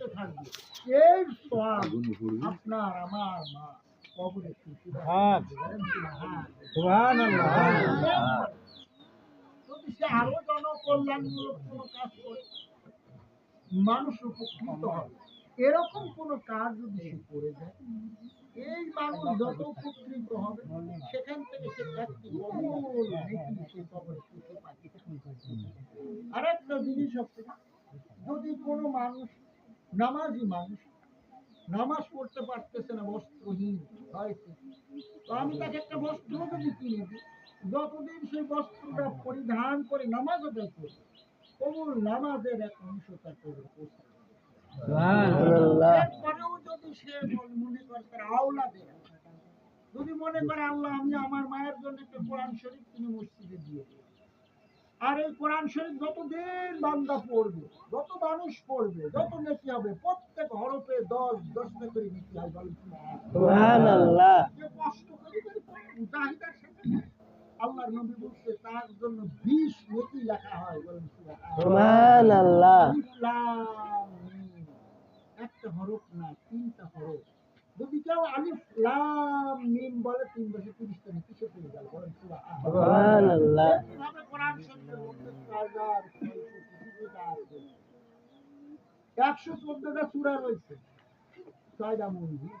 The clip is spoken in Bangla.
করতে থাকবে, এই সওয়াব আপনার আমার মা কবরে সুবহানাল্লাহ। যদি সে আরো জনকল্যাণমূলক কোনো কাজ করে, মানুষ উপকৃত হবে, এরকম কোনো কাজ যদি সে করে দেয়, এই মানুষ যত উপকৃত হবে, সেখান থেকে সে একটি বহুল নেকি সে কবরে সুখে পাচ্ছে। আরেকটা জিনিস হচ্ছে, যদি কোনো মানুষ নামাজি মানুষ নামাজ পড়তে পারতেছে না, বস্ত্রহীন হয়েছে, তো আমি তাকে একটা বস্ত্র যদি কিনে দিই, যতদিন সেই বস্ত্রটা পরিধান করে নামাজ আদায় করবে, কবুল নামাজের এক অংশ তাকে পৌঁছে দেবে। এরপরেও যদি সে মনে করে তার আওলাদের, যদি মনে করে আল্লাহ আমি আমার মায়ের জন্য একটা কোরআন শরীফ কিনে মসজিদে দিয়ে দিই, আর এই কোরআন শরীফ যতদিন বান্দা পড়বে, যত মানুষ পড়বে, যত নেকি হবে, প্রত্যেক হরফে 10 করে নেকি হয়। বলেন সুবহানাল্লাহ। যে কষ্ট করে মুজাহিদের সাথে আল্লাহর নবী বলছে তার জন্য 20 নেকি লেখা হয়। বলেন সুবহানাল্লাহ। আলিফ লাম মিম, একটা হরফ না, 3টা হরফ। যদি কেউ আলিফ লাম মিম বলে 3 বছর 30টা নেকি সে পেয়ে গেল। বলেন সুবহানাল্লাহ। এইভাবে কোরআন শরীফের মধ্যে 114টা সূরা রয়েছে, 6টা মঞ্জিল।